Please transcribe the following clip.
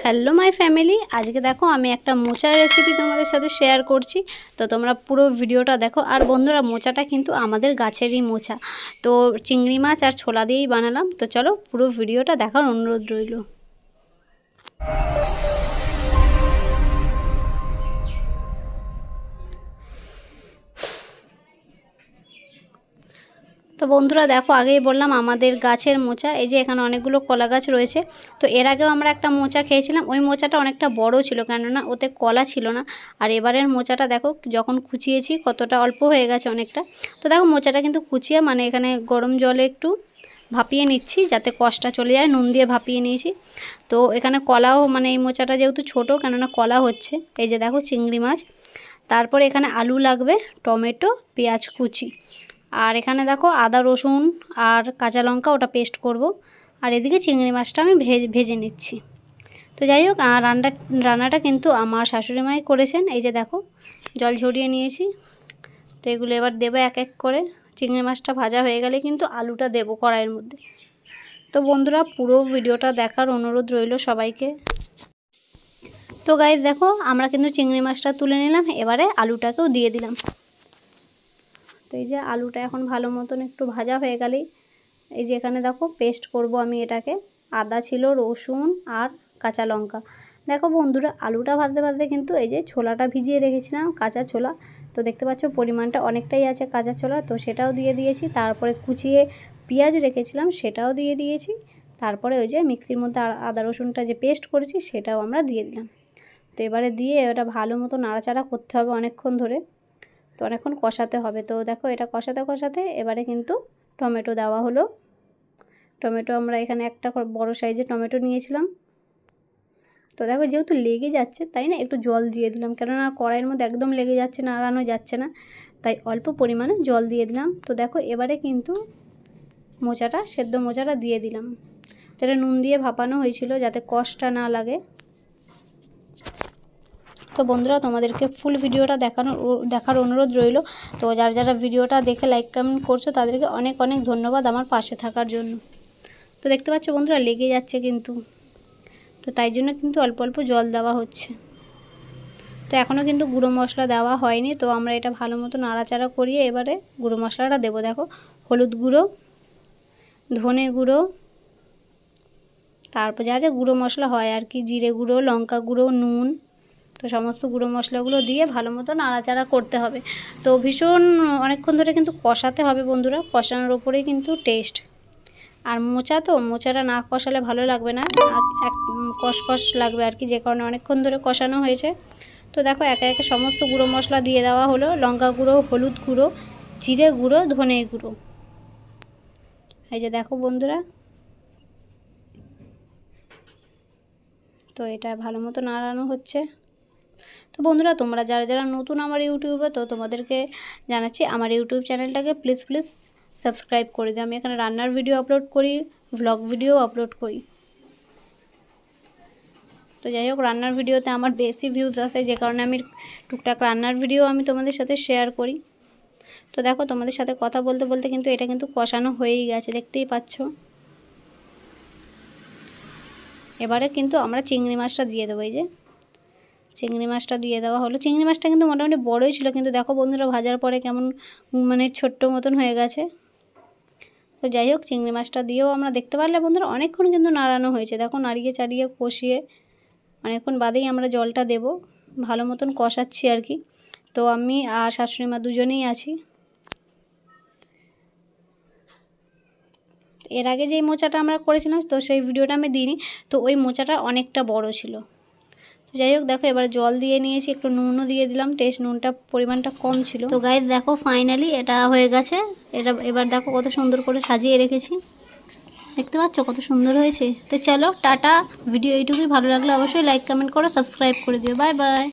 Hello my family, আজকে দেখো আমি একটা মোচার রেসিপি তোমাদের সাথে শেয়ার করছি। তো তোমরা পুরো ভিডিওটা দেখো। আর বন্ধুরা, মোচাটা কিন্তু আমাদের গাছেরই মোচা। তো চিংড়ি মাছ আর ছোলা দিয়েই বানালাম। তো চলো পুরো ভিডিওটা দেখার অনুরোধ রইল। তো বন্ধুরা দেখো, আগেই বললাম আমাদের গাছের মোচা। এই যে এখানে অনেকগুলো কলা গাছ রয়েছে। তো এর আগেও আমরা একটা মোচা খেয়েছিলাম, ওই মোচাটা অনেকটা বড় ছিল, কেননা ওতে কলা ছিল না। আর এবারের মোচাটা দেখো যখন কুচিয়েছি কতটা অল্প হয়ে গেছে অনেকটা। তো দেখো মোচাটা কিন্তু কুচিয়ে মানে এখানে গরম জলে একটু ভাপিয়ে নিচ্ছি যাতে কষটা চলে যায়, নুন দিয়ে ভাপিয়ে নিয়েছি। তো এখানে কলাও মানে এই মোচাটা যেহেতু ছোটো, কেননা কলা হচ্ছে। এই যে দেখো চিংড়ি মাছ, তারপরে এখানে আলু লাগবে, টমেটো, পেঁয়াজ কুচি, আর এখানে দেখো আদা রসুন আর কাঁচা লঙ্কা, ওটা পেস্ট করব। আর এদিকে চিংড়ি মাছটা আমি ভেজে নিচ্ছি। তো যাই হোক, রান্নাটা কিন্তু আমার শাশুড়ি মাই করেছেন। এই যে দেখো জল ঝরিয়ে নিয়েছি। তো এগুলো এবার দেবো এক এক করে। চিংড়ি মাছটা ভাজা হয়ে গেলে কিন্তু আলুটা দেবো কড়াইয়ের মধ্যে। তো বন্ধুরা, পুরো ভিডিওটা দেখার অনুরোধ রইল সবাইকে। তো গাইস দেখো, আমরা কিন্তু চিংড়ি মাছটা তুলে নিলাম, এবারে আলুটাকেও দিয়ে দিলাম। তো এই যে আলুটা এখন ভালো মতন একটু ভাজা হয়ে গেলেই এই যে এখানে দেখো পেস্ট করব আমি এটাকে। আদা ছিল, রসুন আর কাঁচা লঙ্কা। দেখো বন্ধুরা, আলুটা ভাজতে ভাজতে কিন্তু এই যে ছোলাটা ভিজিয়ে রেখেছিলাম, কাঁচা ছোলা। তো দেখতে পাচ্ছ পরিমাণটা অনেকটাই আছে কাঁচা ছোলা, তো সেটাও দিয়ে দিয়েছি। তারপরে কুচিয়ে পেঁয়াজ রেখেছিলাম, সেটাও দিয়ে দিয়েছি। তারপরে ওই যে মিক্সির মধ্যে আদা রসুনটা যে পেস্ট করেছি সেটাও আমরা দিয়ে দিলাম। তো এবারে দিয়ে এটা ভালো মতো নাড়াচাড়া করতে হবে অনেকক্ষণ ধরে। তো অনেকক্ষণ কষাতে হবে। তো দেখো এটা কষাতে কষাতে এবারে কিন্তু টমেটো দেওয়া হলো। টমেটো আমরা এখানে একটা বড় সাইজের টমেটো নিয়েছিলাম। তো দেখো যেহেতু লেগে যাচ্ছে তাই না, একটু জল দিয়ে দিলাম, কেননা কড়াইয়ের মধ্যে একদম লেগে যাচ্ছে, নাড়ানো যাচ্ছে না, তাই অল্প পরিমাণে জল দিয়ে দিলাম। তো দেখো এবারে কিন্তু সেদ্ধ মোচাটা দিয়ে দিলাম। যেটা নুন দিয়ে ভাপানো হয়েছিল যাতে কষটা না লাগে। তো বন্ধুরা, তোমাদেরকে ফুল ভিডিওটা দেখার অনুরোধ রইল। তো যারা ভিডিওটা দেখে লাইক কমেন্ট করছো তাদেরকে অনেক অনেক ধন্যবাদ আমার পাশে থাকার জন্য। তো দেখতে পাচ্ছ বন্ধুরা, লেগে যাচ্ছে কিন্তু, তো তাই জন্য কিন্তু অল্প অল্প জল দেওয়া হচ্ছে। তো এখনও কিন্তু গুঁড়ো মশলা দেওয়া হয়নি। তো আমরা এটা ভালো মতো নাড়াচাড়া করিয়ে এবারে গুঁড়ো মশলাটা দেবো। দেখো হলুদ গুঁড়ো, ধনে গুঁড়ো, তারপর যা যা গুঁড়ো মশলা হয় আর কি, জিরে গুঁড়ো, লঙ্কা গুঁড়ো, নুন, তো সমস্ত গুঁড়ো মশলাগুলো দিয়ে ভালো মতো নাড়াচাড়া করতে হবে। তো ভীষণ অনেকক্ষণ ধরে কিন্তু কষাতে হবে বন্ধুরা, কষানোর ওপরেই কিন্তু টেস্ট। আর মোচাটা না কষালে ভালো লাগবে না, এক কষকষ লাগবে আর কি, যে কারণে অনেকক্ষণ ধরে কষানো হয়েছে। তো দেখো একে একে সমস্ত গুঁড়ো মশলা দিয়ে দেওয়া হলো, লঙ্কা গুঁড়ো, হলুদ গুঁড়ো, জিরে গুঁড়ো, ধনে গুঁড়ো। এই যে দেখো বন্ধুরা, তো এটা ভালো মতো নাড়ানো হচ্ছে। তো বন্ধুরা, তোমরা যারা নতুন আমার ইউটিউবে, তো তোমাদেরকে জানাচ্ছি আমার ইউটিউব চ্যানেলটাকে প্লিজ সাবস্ক্রাইব করে দিও। আমি এখানে রান্নার ভিডিও আপলোড করি, ভ্লগ ভিডিও আপলোড করি। তো যাই হোক, রান্নার ভিডিওতে আমার বেশি ভিউজ আসে, যে কারণে আমি টুকটাক রান্নার ভিডিও আমি তোমাদের সাথে শেয়ার করি। তো দেখো তোমাদের সাথে কথা বলতে বলতে কিন্তু এটা কিন্তু কষানো হয়েই গেছে, দেখতেই পাচ্ছ। এবারে কিন্তু আমরা চিংড়ি মাছটা দিয়ে দেবো। এই যে চিংড়ি মাছটা দিয়ে দেওয়া হলো। চিংড়ি মাছটা কিন্তু মোটামুটি বড়োই ছিল, কিন্তু দেখো বন্ধুরা ভাজার পরে কেমন মানে ছোট্ট মতন হয়ে গেছে। তো যাই হোক, চিংড়ি মাছটা দিয়েও আমরা দেখতে পারলে বন্ধুরা অনেকক্ষণ কিন্তু নাড়ানো হয়েছে। দেখো নাড়িয়ে চাড়িয়ে কষিয়ে অনেকক্ষণ বাদেই আমরা জলটা দেব। ভালো মতন কষাচ্ছি আর কি। তো আমি আর শাশুড়ি মা দুজনেই আছি। এর আগে যেই মোচাটা আমরা করেছিলাম, তো সেই ভিডিওটা আমি দিইনি, তো ওই মোচাটা অনেকটা বড় ছিল। তো যাই হোক দেখো, এবার জল দিয়ে নিয়েছি, একটু নুনও দিয়ে দিলাম, নুনটা পরিমাণটা কম ছিল। তো গাইস দেখো ফাইনালি এটা হয়ে গেছে। এবার দেখো কত সুন্দর করে সাজিয়ে রেখেছি, দেখতে পাচ্ছ কত সুন্দর হয়েছে। তো চলো টাটা, ভিডিও এইটুকুই। ভালো লাগলে অবশ্যই লাইক কমেন্ট করে সাবস্ক্রাইব করে দিও। Bye bye.